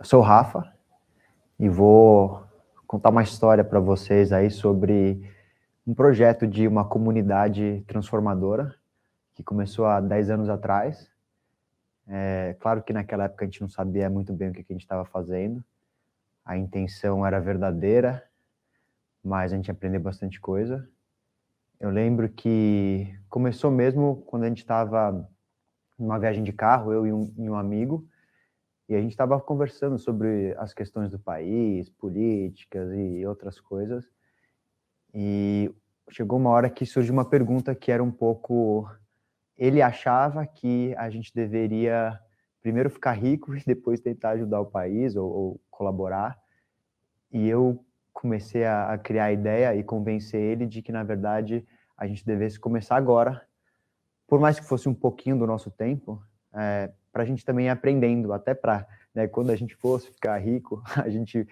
Eu sou o Rafa e vou contar uma história para vocês aí sobre um projeto de uma comunidade transformadora que começou há 10 anos atrás. É claro que naquela época a gente não sabia muito bem o que a gente estava fazendo. A intenção era verdadeira, mas a gente aprendeu bastante coisa. Eu lembro que começou mesmo quando a gente estava numa viagem de carro, eu e um amigo, e a gente estava conversando sobre as questões do país, políticas e outras coisas. E chegou uma hora que surgiu uma pergunta que era um pouco... Ele achava que a gente deveria primeiro ficar rico e depois tentar ajudar o país ou colaborar. E eu comecei a criar a ideia e convencer ele de que, na verdade, a gente devesse começar agora, por mais que fosse um pouquinho do nosso tempo, para a gente também ir aprendendo, até para, né, quando a gente fosse ficar rico, a gente,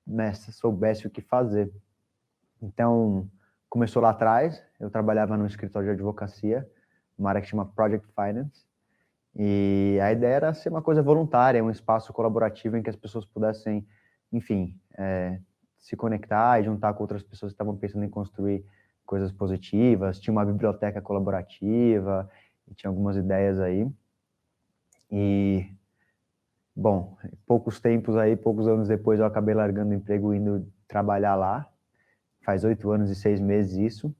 né, soubesse o que fazer. Então, começou lá atrás, eu trabalhava num escritório de advocacia, uma área que chama Project Finance, e a ideia era ser uma coisa voluntária, um espaço colaborativo em que as pessoas pudessem, enfim, se conectar e juntar com outras pessoas que estavam pensando em construir coisas positivas. Tinha uma biblioteca colaborativa, e tinha algumas ideias aí. E, bom, poucos anos depois, eu acabei largando o emprego e indo trabalhar lá. Faz 8 anos e 6 meses isso.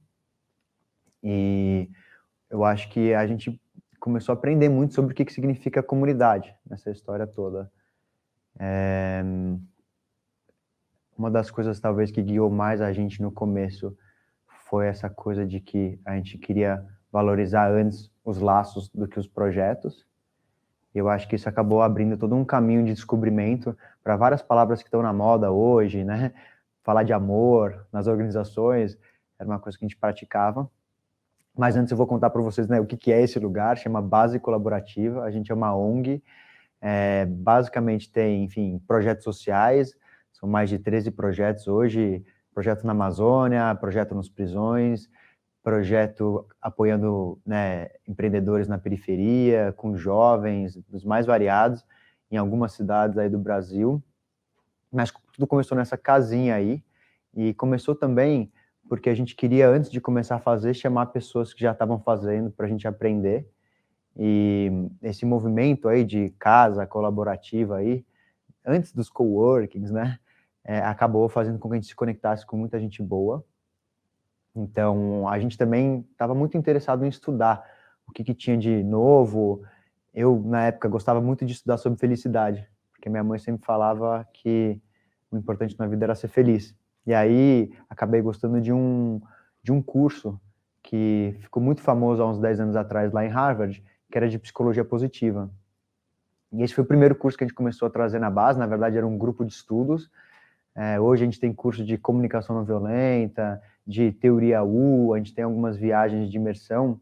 E eu acho que a gente começou a aprender muito sobre o que significa comunidade nessa história toda. Uma das coisas, talvez, que guiou mais a gente no começo foi essa coisa de que a gente queria valorizar antes os laços do que os projetos. Eu acho que isso acabou abrindo todo um caminho de descobrimento para várias palavras que estão na moda hoje, né? Falar de amor nas organizações era uma coisa que a gente praticava. Mas antes eu vou contar para vocês, né, o que é esse lugar. Chama Base Colaborativa. A gente é uma ONG. Basicamente tem, enfim, projetos sociais. São mais de 13 projetos hoje. Projeto na Amazônia, projeto nas prisões, projeto apoiando, né, empreendedores na periferia, com jovens, dos mais variados, em algumas cidades aí do Brasil. Mas tudo começou nessa casinha aí, e começou também porque a gente queria, antes de começar a fazer, chamar pessoas que já estavam fazendo para a gente aprender. E esse movimento aí de casa colaborativa aí, antes dos coworkings, né, acabou fazendo com que a gente se conectasse com muita gente boa. Então, a gente também estava muito interessado em estudar o que tinha de novo. Eu, na época, gostava muito de estudar sobre felicidade, porque minha mãe sempre falava que o importante na vida era ser feliz. E aí, acabei gostando de um curso que ficou muito famoso há uns 10 anos atrás, lá em Harvard, que era de psicologia positiva. E esse foi o primeiro curso que a gente começou a trazer na base. Na verdade, era um grupo de estudos. Hoje a gente tem curso de comunicação não violenta, de teoria U, a gente tem algumas viagens de imersão.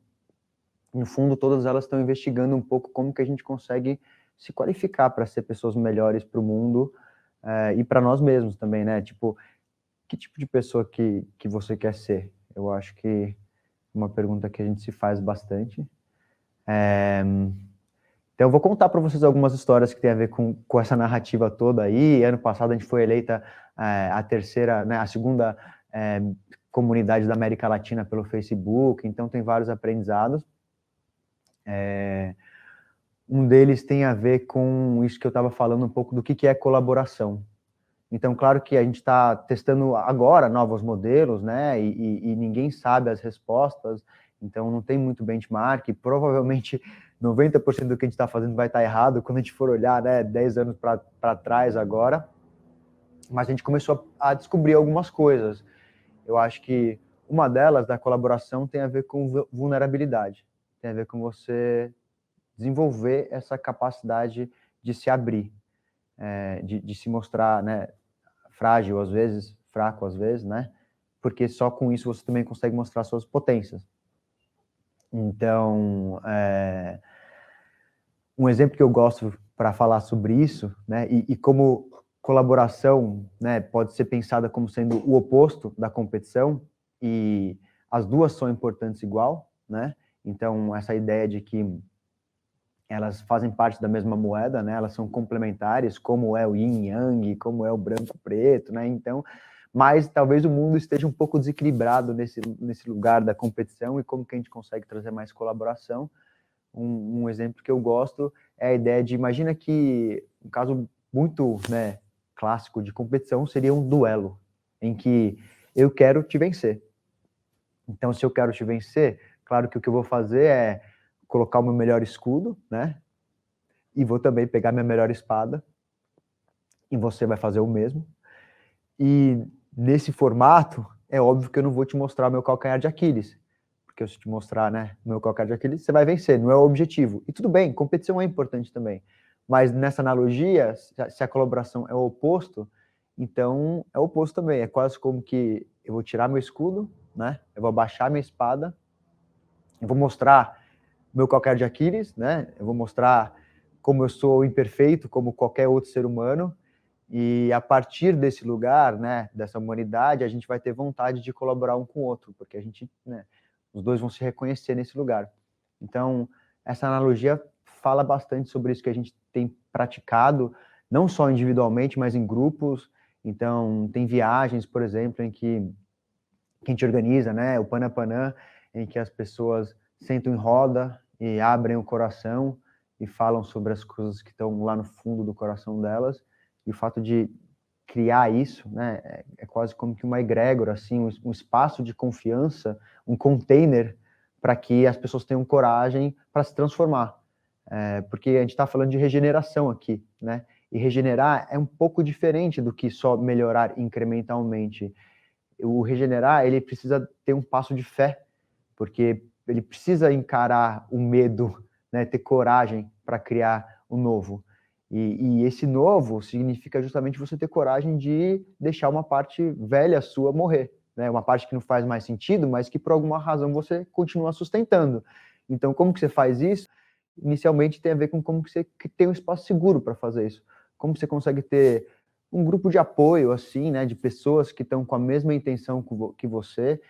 No fundo, todas elas estão investigando um pouco como que a gente consegue se qualificar para ser pessoas melhores para o mundo, e para nós mesmos também, né? Tipo, que tipo de pessoa que você quer ser? Eu acho que é uma pergunta que a gente se faz bastante. Então, eu vou contar para vocês algumas histórias que tem a ver com essa narrativa toda aí. Ano passado a gente foi eleita a terceira, né, a segunda comunidade da América Latina pelo Facebook, então tem vários aprendizados. Um deles tem a ver com isso que eu estava falando um pouco do que é colaboração. Então, claro que a gente está testando agora novos modelos, né, e ninguém sabe as respostas, então não tem muito benchmark, provavelmente 90% do que a gente está fazendo vai estar errado quando a gente for olhar, né, 10 anos para trás agora, mas a gente começou a descobrir algumas coisas. Eu acho que uma delas, da colaboração, tem a ver com vulnerabilidade, tem a ver com você desenvolver essa capacidade de se abrir, de se mostrar, né, frágil às vezes, fraco às vezes, né? Porque só com isso você também consegue mostrar suas potências. Então, um exemplo que eu gosto para falar sobre isso, né? E como colaboração, né, pode ser pensada como sendo o oposto da competição, e as duas são importantes igual, né? Então, essa ideia de que elas fazem parte da mesma moeda, né? Elas são complementares, como é o yin yang, como é o branco preto, né? Então, mas talvez o mundo esteja um pouco desequilibrado nesse lugar da competição, e como que a gente consegue trazer mais colaboração. Um exemplo que eu gosto é a ideia de, imagina que um caso muito, né, clássico de competição seria um duelo, em que eu quero te vencer. Então, se eu quero te vencer, claro que o que eu vou fazer é colocar o meu melhor escudo, né? E vou também pegar minha melhor espada, e você vai fazer o mesmo. E nesse formato, é óbvio que eu não vou te mostrar o meu calcanhar de Aquiles, porque se eu te mostrar, né, o meu calcanhar de Aquiles, você vai vencer, não é o objetivo. E tudo bem, competição é importante também. Mas nessa analogia, se a colaboração é o oposto, então é o oposto também. É quase como que eu vou tirar meu escudo, né? Eu vou abaixar minha espada, eu vou mostrar meu calcanhar de Aquiles, né? Eu vou mostrar como eu sou imperfeito, como qualquer outro ser humano, e a partir desse lugar, né, dessa humanidade, a gente vai ter vontade de colaborar um com o outro, porque a gente, né, os dois vão se reconhecer nesse lugar. Então, essa analogia fala bastante sobre isso que a gente tem praticado, não só individualmente, mas em grupos. Então, tem viagens, por exemplo, em que a gente organiza, né, o Panapanã, em que as pessoas sentam em roda e abrem o coração e falam sobre as coisas que estão lá no fundo do coração delas. E o fato de criar isso, né, é quase como que uma egrégora, assim, um espaço de confiança, um container para que as pessoas tenham coragem para se transformar. Porque a gente está falando de regeneração aqui, né? E regenerar é um pouco diferente do que só melhorar incrementalmente. O regenerar, ele precisa ter um passo de fé, porque ele precisa encarar o medo, né, ter coragem para criar o novo. E esse novo significa justamente você ter coragem de deixar uma parte velha sua morrer, né? Uma parte que não faz mais sentido, mas que por alguma razão você continua sustentando. Então, como que você faz isso? Inicialmente tem a ver com como que você tem um espaço seguro para fazer isso. Como você consegue ter um grupo de apoio, assim, né, de pessoas que estão com a mesma intenção que você,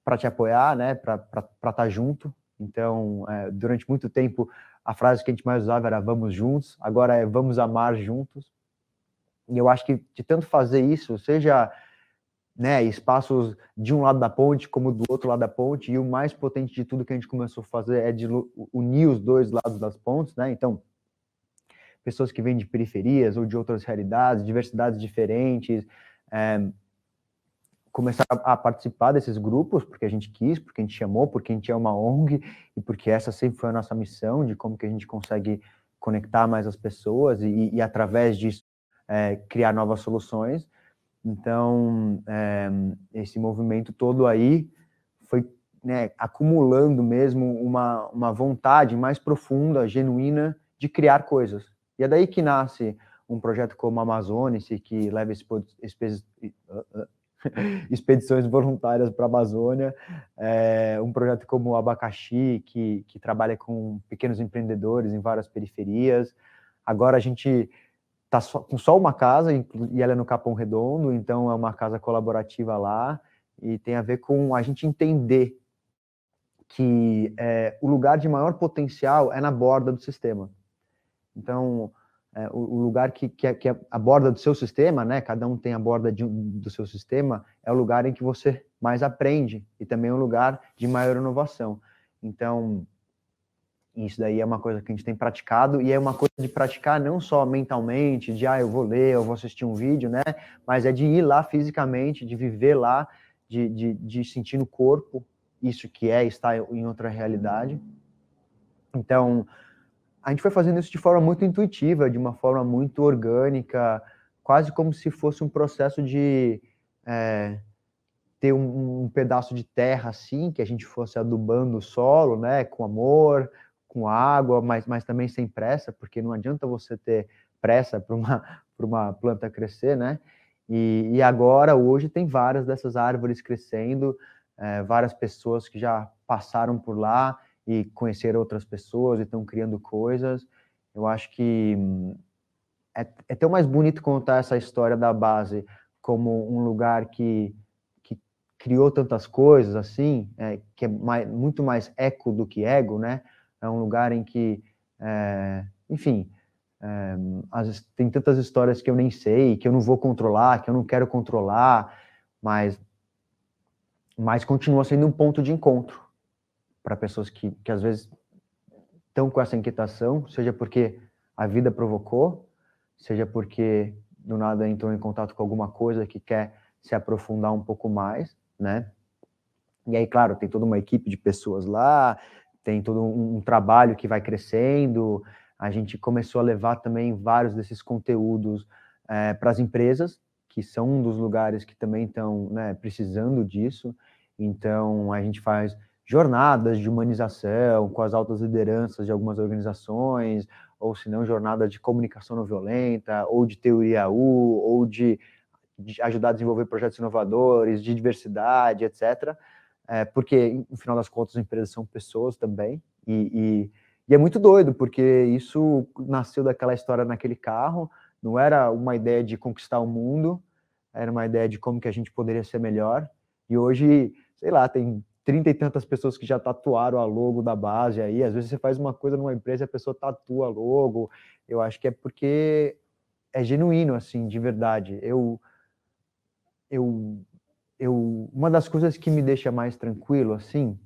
para te apoiar, né, para estar junto. Então, durante muito tempo, a frase que a gente mais usava era vamos juntos, agora é vamos amar juntos. E eu acho que de tanto fazer isso, seja, né, espaços de um lado da ponte como do outro lado da ponte, e o mais potente de tudo que a gente começou a fazer é de unir os dois lados das pontes, né? Então, pessoas que vêm de periferias ou de outras realidades, diversidades diferentes, começar a participar desses grupos, porque a gente quis, porque a gente chamou, porque a gente é uma ONG, e porque essa sempre foi a nossa missão, de como que a gente consegue conectar mais as pessoas e através disso, criar novas soluções. Então, esse movimento todo aí foi, né, acumulando mesmo uma vontade mais profunda, genuína, de criar coisas. E é daí que nasce um projeto como a Amazônice, que leva expedições voluntárias para a Amazônia, um projeto como o Abacaxi, que trabalha com pequenos empreendedores em várias periferias. Agora a gente está com só uma casa, e ela é no Capão Redondo, então é uma casa colaborativa lá, e tem a ver com a gente entender que o lugar de maior potencial é na borda do sistema. Então, o lugar que é a borda do seu sistema, né? Cada um tem a borda do seu sistema, é o lugar em que você mais aprende, e também é um lugar de maior inovação. Então, isso daí é uma coisa que a gente tem praticado, e é uma coisa de praticar não só mentalmente, de eu vou ler, eu vou assistir um vídeo, né? Mas é de ir lá fisicamente, de viver lá, de sentir no corpo isso que é estar em outra realidade. Então, a gente foi fazendo isso de forma muito intuitiva, de uma forma muito orgânica, quase como se fosse um processo de ter um pedaço de terra assim, que a gente fosse adubando o solo, né, com amor, com água, mas também sem pressa, porque não adianta você ter pressa para uma planta crescer, né? E agora, hoje, tem várias dessas árvores crescendo, várias pessoas que já passaram por lá e conheceram outras pessoas e estão criando coisas. Eu acho que é tão mais bonito contar essa história da base como um lugar que criou tantas coisas, assim, que é muito mais eco do que ego, né? É um lugar em que Enfim, tem tantas histórias que eu nem sei, que eu não vou controlar, que eu não quero controlar, mas continua sendo um ponto de encontro para pessoas que às vezes estão com essa inquietação, seja porque a vida provocou, seja porque do nada entrou em contato com alguma coisa que quer se aprofundar um pouco mais, né? E aí, claro, tem toda uma equipe de pessoas lá, tem todo um trabalho que vai crescendo. A gente começou a levar também vários desses conteúdos para as empresas, que são um dos lugares que também estão, né, precisando disso. Então, a gente faz jornadas de humanização com as altas lideranças de algumas organizações, ou se não, jornadas de comunicação não violenta, ou de teoria U, ou de ajudar a desenvolver projetos inovadores, de diversidade, etc. Porque, no final das contas, as empresas são pessoas também, e é muito doido, porque isso nasceu daquela história naquele carro, não era uma ideia de conquistar o mundo, era uma ideia de como que a gente poderia ser melhor, e hoje, sei lá, tem 30 e tantas pessoas que já tatuaram a logo da base aí, às vezes você faz uma coisa numa empresa e a pessoa tatua a logo, eu acho que é porque é genuíno, assim, de verdade. Uma das coisas que me deixa mais tranquilo, assim,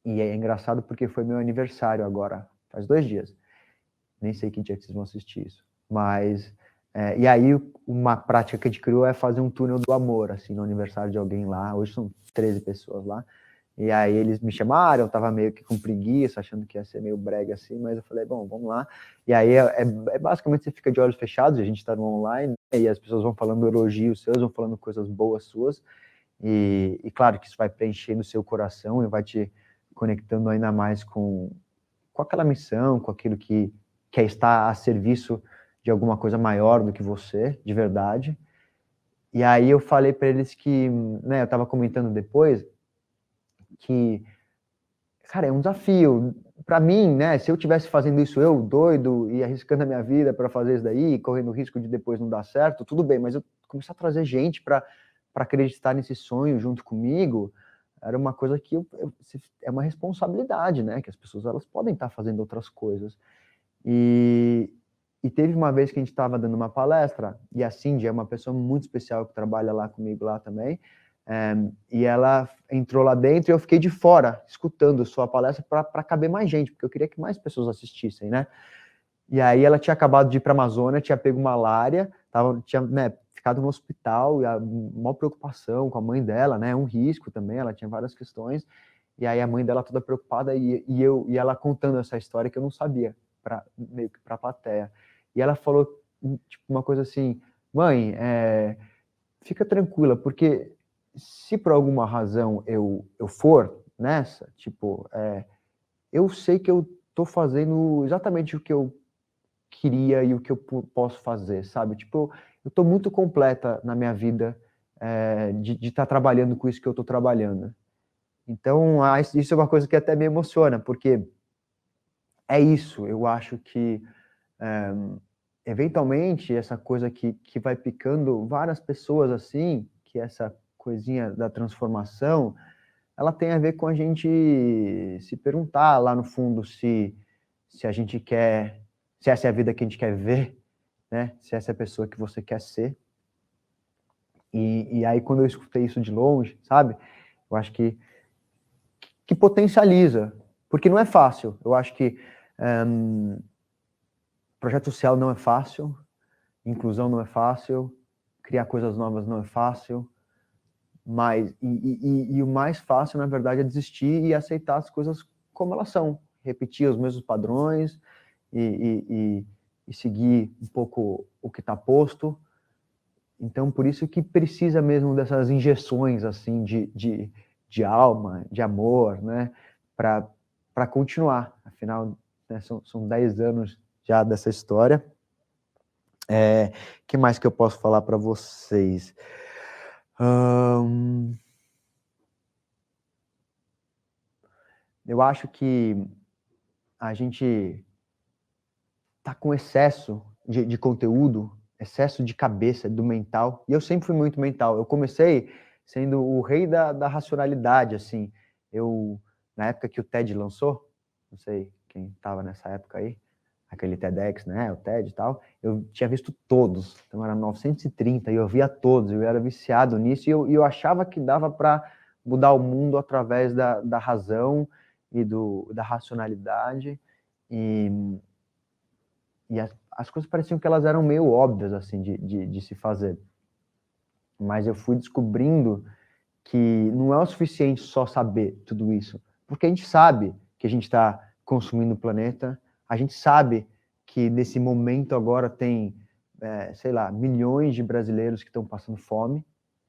e é engraçado porque foi meu aniversário agora, faz 2 dias. Nem sei que dia que vocês vão assistir isso. Mas, e aí uma prática que a gente criou é fazer um túnel do amor, assim, no aniversário de alguém lá. Hoje são 13 pessoas lá. E aí eles me chamaram, eu tava meio que com preguiça, achando que ia ser meio brega assim, mas eu falei, bom, vamos lá. E aí basicamente você fica de olhos fechados, a gente tá no online, e as pessoas vão falando elogios seus, vão falando coisas boas suas, e claro que isso vai preenchendo o seu coração e vai te conectando ainda mais com aquela missão, com aquilo que é estar a serviço de alguma coisa maior do que você, de verdade. E aí eu falei para eles que, né, eu estava comentando depois, que, cara, é um desafio. Para mim, né, se eu tivesse fazendo isso eu, doido, e arriscando a minha vida para fazer isso daí, correndo o risco de depois não dar certo, tudo bem, mas eu começar a trazer gente para acreditar nesse sonho junto comigo, era uma coisa que é uma responsabilidade, né, que as pessoas elas podem estar fazendo outras coisas. E teve uma vez que a gente estava dando uma palestra, e a Cindy é uma pessoa muito especial que trabalha lá comigo lá também, e ela entrou lá dentro e eu fiquei de fora, escutando sua palestra para caber mais gente, porque eu queria que mais pessoas assistissem, né? E aí ela tinha acabado de ir para a Amazônia, tinha pego malária, tinha, né, ficado no hospital, e a maior preocupação com a mãe dela, né? Um risco também, ela tinha várias questões, e aí a mãe dela toda preocupada, e ela contando essa história que eu não sabia, meio que para a plateia. E ela falou tipo, uma coisa assim, mãe, fica tranquila, porque se por alguma razão eu for nessa, tipo, eu sei que eu tô fazendo exatamente o que eu queria e o que eu posso fazer, sabe? Tipo, eu tô muito completa na minha vida de estar trabalhando com isso que eu tô trabalhando. Então, isso é uma coisa que até me emociona, porque é isso, eu acho que eventualmente essa coisa que vai picando várias pessoas assim, que essa coisinha da transformação, ela tem a ver com a gente se perguntar lá no fundo se a gente quer, se essa é a vida que a gente quer ver, né? Se essa é a pessoa que você quer ser. E aí quando eu escutei isso de longe, sabe? Eu acho que potencializa, porque não é fácil. Eu acho que projeto social não é fácil, inclusão não é fácil, criar coisas novas não é fácil, mas e o mais fácil, na verdade, é desistir e aceitar as coisas como elas são, repetir os mesmos padrões e seguir um pouco o que está posto. Então, por isso que precisa mesmo dessas injeções assim de alma, de amor, né, para continuar. Afinal, né, são 10 anos já dessa história. Que mais que eu posso falar para vocês? Eu acho que a gente tá com excesso de conteúdo, excesso de cabeça, do mental, e eu sempre fui muito mental. Eu comecei sendo o rei da racionalidade, assim. Na época que o TED lançou, não sei quem estava nessa época aí, aquele TEDx, né, o TED e tal, eu tinha visto todos, então era 930, e eu via todos, eu era viciado nisso, e eu achava que dava para mudar o mundo através da razão e da racionalidade, e as coisas pareciam que elas eram meio óbvias, assim, de se fazer. Mas eu fui descobrindo que não é o suficiente só saber tudo isso, porque a gente sabe que a gente está consumindo o planeta, a gente sabe que nesse momento agora tem, sei lá, milhões de brasileiros que estão passando fome,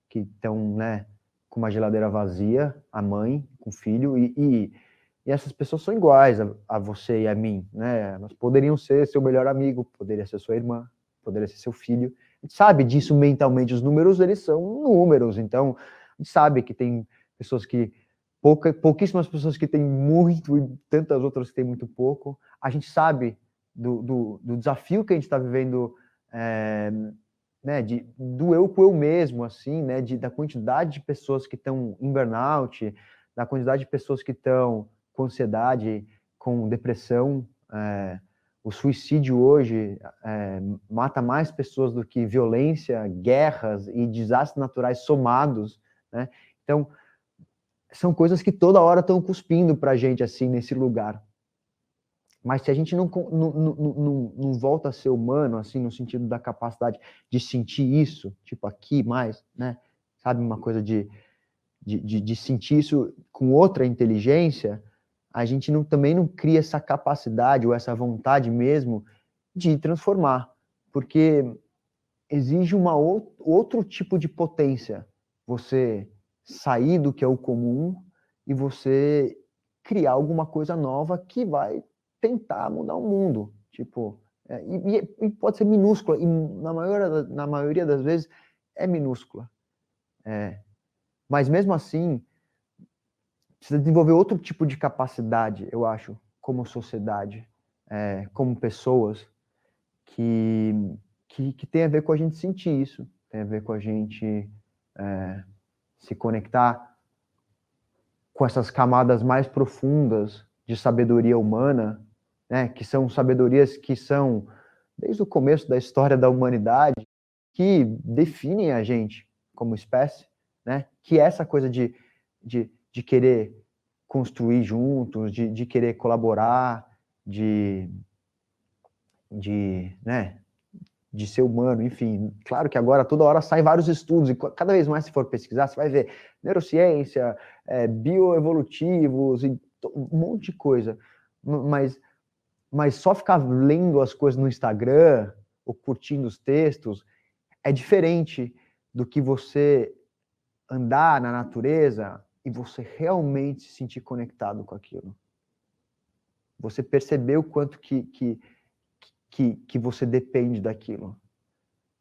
que estão, né, com uma geladeira vazia, a mãe, com o filho, e essas pessoas são iguais a você e a mim, né? Elas poderiam ser seu melhor amigo, poderia ser sua irmã, poderia ser seu filho. A gente sabe disso mentalmente, os números, eles são números, então a gente sabe que tem pessoas que, pouquíssimas pessoas que têm muito e tantas outras que têm muito pouco. A gente sabe do desafio que a gente está vivendo, né, do eu com eu mesmo, assim, né, da quantidade de pessoas que estão em burnout, da quantidade de pessoas que estão com ansiedade, com depressão. O suicídio hoje mata mais pessoas do que violência, guerras e desastres naturais somados, né? Então, são coisas que toda hora estão cuspindo para a gente, assim, nesse lugar. Mas se a gente não volta a ser humano, assim, no sentido da capacidade de sentir isso, tipo aqui mais, né? Sabe, uma coisa de sentir isso com outra inteligência, a gente também não cria essa capacidade ou essa vontade mesmo de transformar, porque exige outro tipo de potência. Você sair do que é o comum e você criar alguma coisa nova que vai tentar mudar o mundo. Tipo, e pode ser minúscula, e na maioria das vezes é minúscula. Mas mesmo assim, precisa desenvolver outro tipo de capacidade, eu acho, como sociedade, como pessoas, que tem a ver com a gente sentir isso, tem a ver com a gente se conectar com essas camadas mais profundas de sabedoria humana, né, que são sabedorias que são, desde o começo da história da humanidade, que definem a gente como espécie, né, que é essa coisa de querer construir juntos, de querer colaborar, né, de ser humano, enfim. Claro que agora, toda hora, saem vários estudos, e cada vez mais, se for pesquisar, você vai ver neurociência, bioevolutivos, e um monte de coisa. Mas só ficar lendo as coisas no Instagram, ou curtindo os textos, é diferente do que você andar na natureza e você realmente se sentir conectado com aquilo. Você perceber o quanto que você depende daquilo.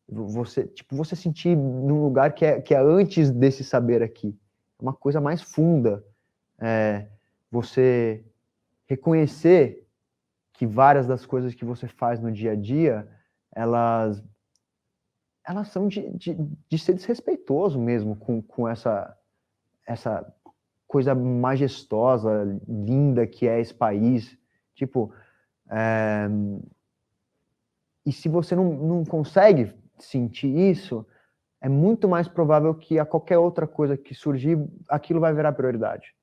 Você sentir num lugar que é antes desse saber aqui. Uma coisa mais funda. Você reconhecer que várias das coisas que você faz no dia a dia, elas são de ser desrespeitoso mesmo com essa coisa majestosa, linda que é esse país. Tipo, e se você não consegue sentir isso, é muito mais provável que a qualquer outra coisa que surgir, aquilo vai virar prioridade,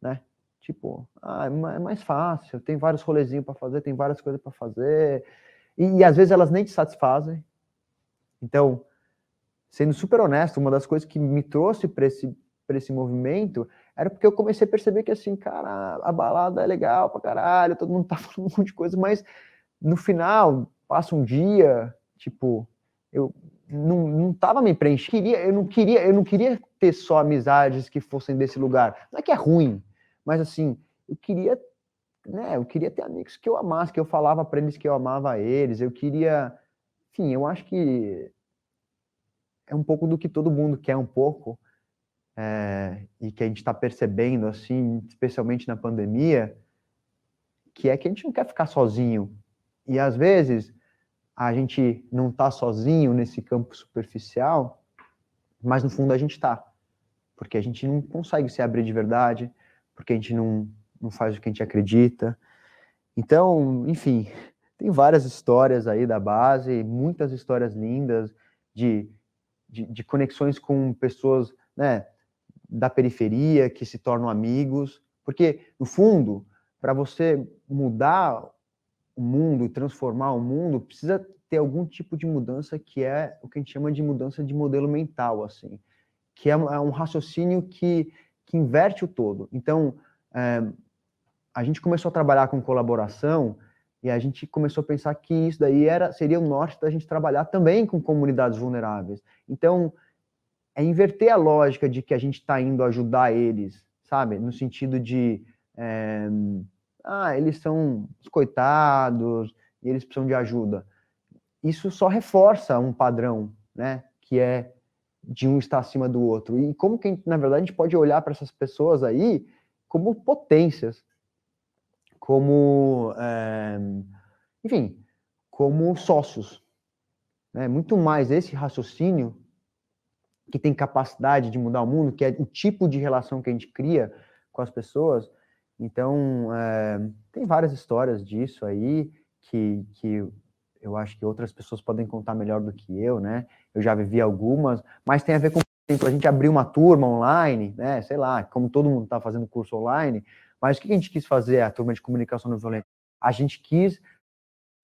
né? Tipo, é mais fácil, tem vários rolezinhos para fazer, tem várias coisas para fazer, e às vezes elas nem te satisfazem. Então, sendo super honesto, uma das coisas que me trouxe para esse movimento era porque eu comecei a perceber que, assim, cara, a balada é legal pra caralho, todo mundo tá falando um monte de coisa, mas no final, passa um dia, tipo, eu não tava me preenchendo, eu não queria ter só amizades que fossem desse lugar. Não é que é ruim, mas assim, eu queria ter amigos que eu amasse, que eu falava para eles que eu amava eles, eu queria, enfim, eu acho que é um pouco do que todo mundo quer um pouco, e que a gente está percebendo, assim, especialmente na pandemia, que é que a gente não quer ficar sozinho. E às vezes a gente não está sozinho nesse campo superficial, mas no fundo a gente está. Porque a gente não consegue se abrir de verdade, porque a gente não faz o que a gente acredita. Então, enfim, tem várias histórias aí da base, muitas histórias lindas de conexões com pessoas, né, da periferia que se tornam amigos, porque, no fundo, para você mudar o mundo, transformar o mundo, precisa ter algum tipo de mudança que é o que a gente chama de mudança de modelo mental, assim, que é um raciocínio que inverte o todo. Então, a gente começou a trabalhar com colaboração e a gente começou a pensar que isso daí seria o norte da gente trabalhar também com comunidades vulneráveis. Então, é inverter a lógica de que a gente está indo ajudar eles, sabe? No sentido de, é, eles são os coitados e eles precisam de ajuda. Isso só reforça um padrão, né? Que é de um estar acima do outro. E como que, na verdade, a gente pode olhar para essas pessoas aí como potências, como, enfim, como sócios, né? Muito mais esse raciocínio que tem capacidade de mudar o mundo, que é o tipo de relação que a gente cria com as pessoas. Então, tem várias histórias disso aí que eu acho que outras pessoas podem contar melhor do que eu, né? Eu já vivi algumas, mas tem a ver com, por exemplo, a gente abrir uma turma online, né? Sei lá, como todo mundo está fazendo curso online, mas o que a gente quis fazer, a turma de comunicação não violenta? A gente quis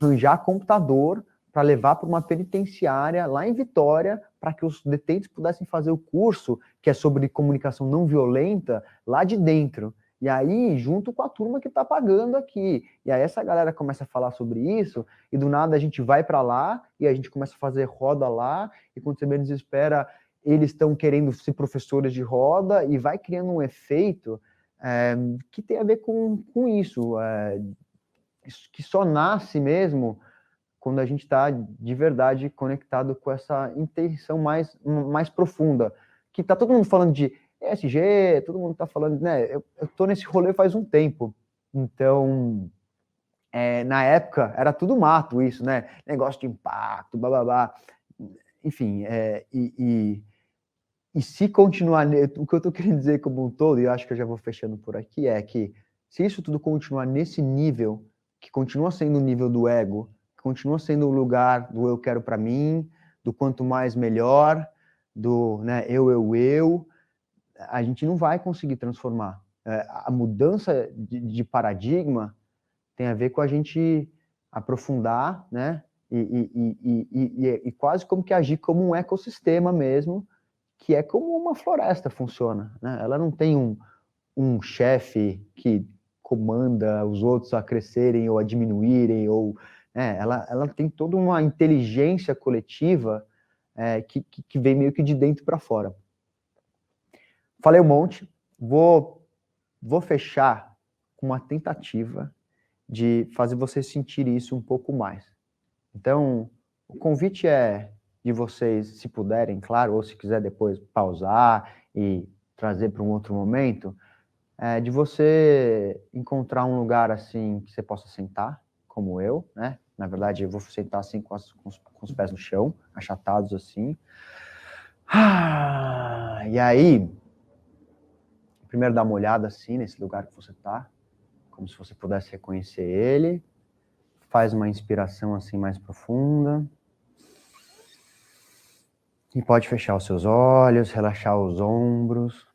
arranjar computador para levar para uma penitenciária lá em Vitória, para que os detentos pudessem fazer o curso, que é sobre comunicação não violenta, lá de dentro. E aí, junto com a turma que está pagando aqui. E aí essa galera começa a falar sobre isso, e do nada a gente vai para lá, e a gente começa a fazer roda lá, e quando você menos espera, eles estão querendo ser professores de roda, e vai criando um efeito que tem a ver com isso, que só nasce mesmo quando a gente está de verdade conectado com essa intenção mais profunda. Que tá todo mundo falando de ESG, todo mundo está falando, né? Eu tô nesse rolê faz um tempo. Então, na época, era tudo mato isso, né? Negócio de impacto, blá. Enfim, e se continuar, o que eu estou querendo dizer como um todo, e eu acho que eu já vou fechando por aqui, é que se isso tudo continuar nesse nível, que continua sendo o nível do ego, que continua sendo o lugar do eu quero para mim, do quanto mais melhor, do, né, eu, a gente não vai conseguir transformar. A mudança de paradigma tem a ver com a gente aprofundar, né, e quase como que agir como um ecossistema mesmo, que é como uma floresta funciona, né? Ela não tem um chefe que comanda os outros a crescerem ou a diminuírem, ou, né? Ela tem toda uma inteligência coletiva que vem meio que de dentro para fora. Falei um monte, vou fechar com uma tentativa de fazer você sentir isso um pouco mais. Então, o convite é de vocês, se puderem, claro, ou se quiser depois pausar e trazer para um outro momento, de você encontrar um lugar assim que você possa sentar, como eu, né? Na verdade, eu vou sentar assim com os pés no chão, achatados assim. E aí, primeiro dá uma olhada assim nesse lugar que você está, como se você pudesse reconhecer ele. Faz uma inspiração assim mais profunda. E pode fechar os seus olhos, relaxar os ombros.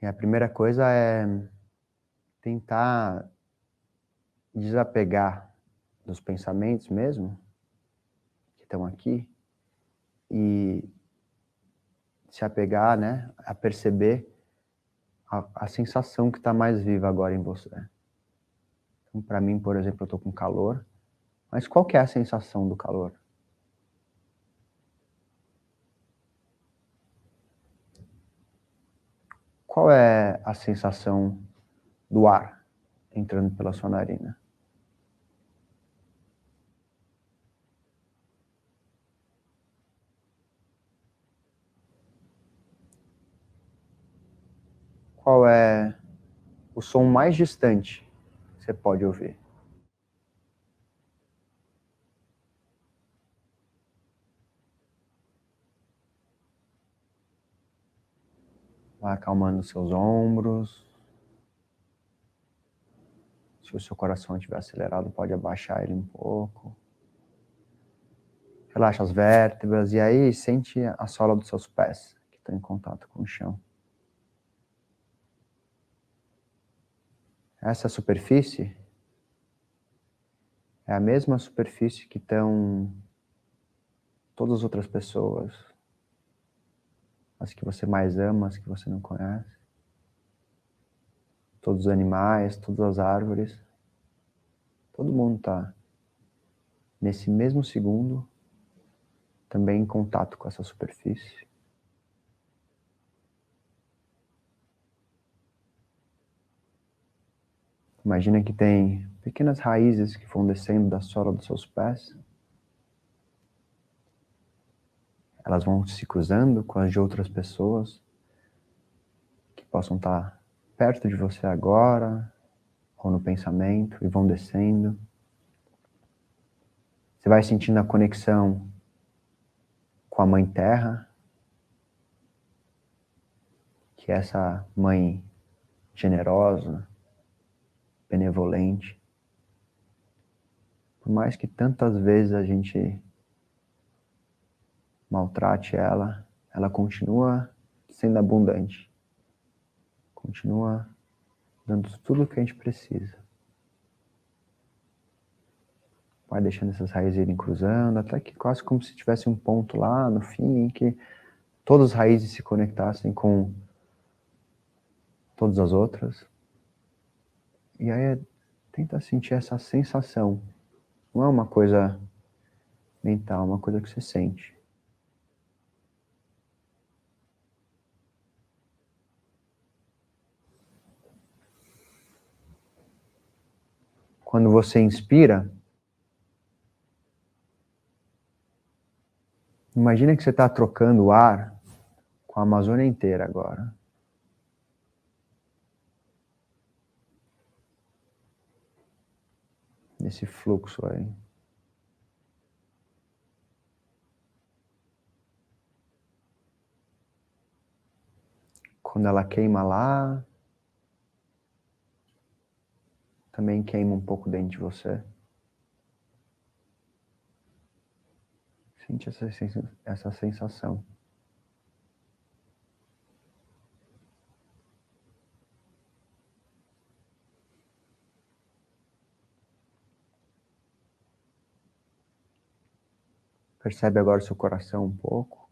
E a primeira coisa é tentar desapegar dos pensamentos mesmo, que estão aqui, e se apegar, né, a perceber a sensação que está mais viva agora em você. Então, para mim, por exemplo, eu estou com calor, mas qual que é a sensação do calor? Qual é a sensação do ar entrando pela sua narina? Qual é o som mais distante que você pode ouvir? Vai acalmando seus ombros. Se o seu coração estiver acelerado, pode abaixar ele um pouco. Relaxa as vértebras e aí sente a sola dos seus pés, que estão em contato com o chão. Essa superfície é a mesma superfície que estão todas as outras pessoas. As que você mais ama, as que você não conhece. Todos os animais, todas as árvores. Todo mundo está, nesse mesmo segundo, também em contato com essa superfície. Imagina que tem pequenas raízes que vão descendo da sola dos seus pés. Elas vão se cruzando com as de outras pessoas que possam estar perto de você agora, ou no pensamento, e vão descendo. Você vai sentindo a conexão com a Mãe Terra, que é essa mãe generosa, benevolente. Por mais que tantas vezes a gente maltrate ela, ela continua sendo abundante. Continua dando tudo o que a gente precisa. Vai deixando essas raízes irem cruzando, até que quase como se tivesse um ponto lá no fim, em que todas as raízes se conectassem com todas as outras. E aí tenta sentir essa sensação. Não é uma coisa mental, é uma coisa que você sente. Quando você inspira, imagina que você está trocando o ar com a Amazônia inteira agora. Nesse fluxo aí. Quando ela queima lá, também queima um pouco dentro de você. Sente essa sensação. Percebe agora o seu coração um pouco.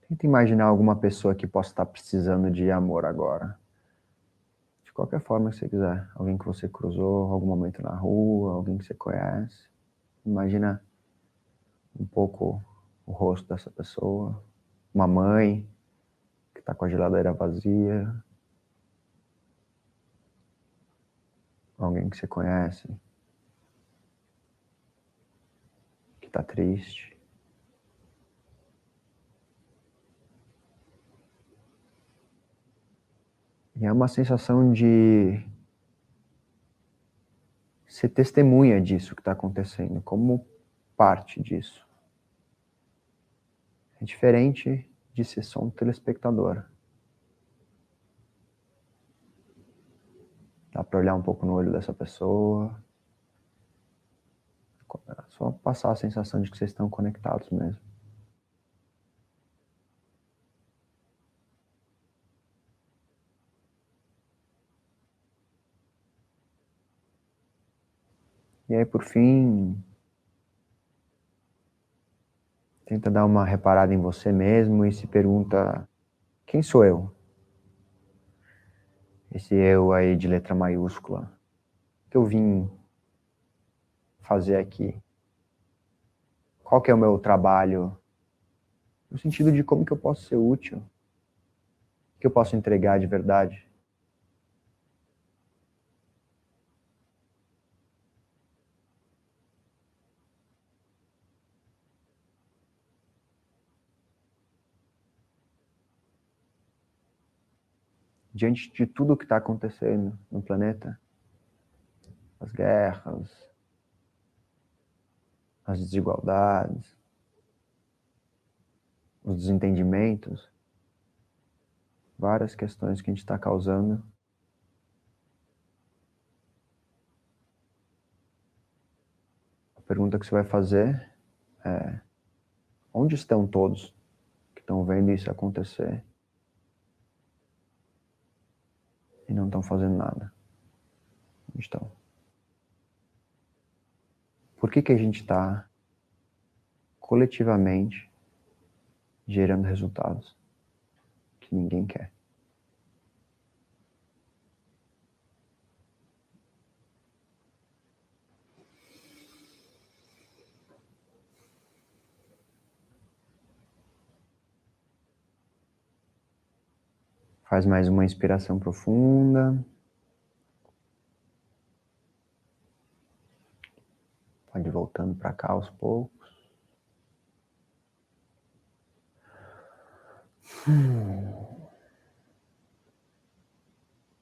Tenta imaginar alguma pessoa que possa estar precisando de amor agora. De qualquer forma que você quiser. Alguém que você cruzou, algum momento na rua, alguém que você conhece. Imagina um pouco o rosto dessa pessoa. Uma mãe que está com a geladeira vazia. Alguém que você conhece que está triste. E é uma sensação de ser testemunha disso que está acontecendo, como parte disso. É diferente de ser só um telespectador. Dá para olhar um pouco no olho dessa pessoa. Só passar a sensação de que vocês estão conectados mesmo. E aí, por fim, tenta dar uma reparada em você mesmo e se pergunta: quem sou eu? Esse eu aí de letra maiúscula. O que eu vim fazer aqui? Qual que é o meu trabalho? No sentido de como que eu posso ser útil? O que eu posso entregar de verdade? Diante de tudo o que está acontecendo no planeta, as guerras, as desigualdades, os desentendimentos, várias questões que a gente está causando. A pergunta que você vai fazer é: onde estão todos que estão vendo isso acontecer e não estão fazendo nada? Onde estão? Por que a gente está coletivamente gerando resultados que ninguém quer? Faz mais uma inspiração profunda. Pode ir voltando para cá aos poucos.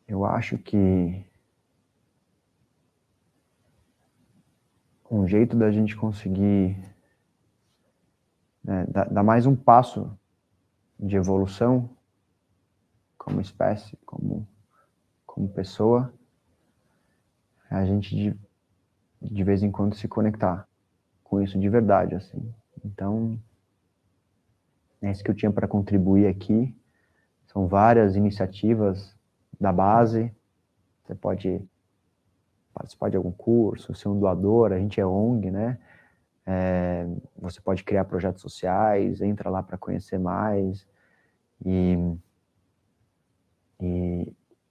Eu acho que um jeito da gente conseguir, né, dar mais um passo de evolução como espécie, como pessoa, é a gente de vez em quando se conectar com isso de verdade, assim. Então, é isso que eu tinha para contribuir aqui. São várias iniciativas da base. Você pode participar de algum curso, ser um doador, a gente é ONG, né? Você pode criar projetos sociais, entra lá para conhecer mais.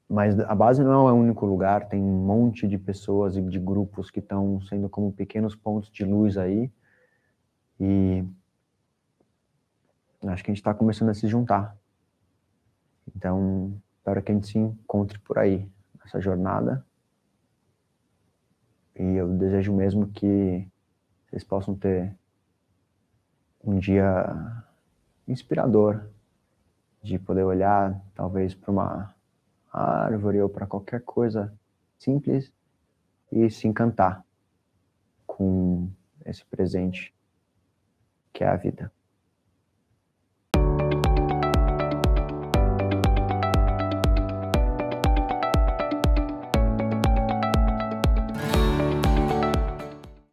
Mas a base não é o único lugar, tem um monte de pessoas e de grupos que estão sendo como pequenos pontos de luz aí. E acho que a gente está começando a se juntar. Então, espero que a gente se encontre por aí, nessa jornada. E eu desejo mesmo que vocês possam ter um dia inspirador, de poder olhar, talvez, para uma árvore ou para qualquer coisa simples e se encantar com esse presente que é a vida.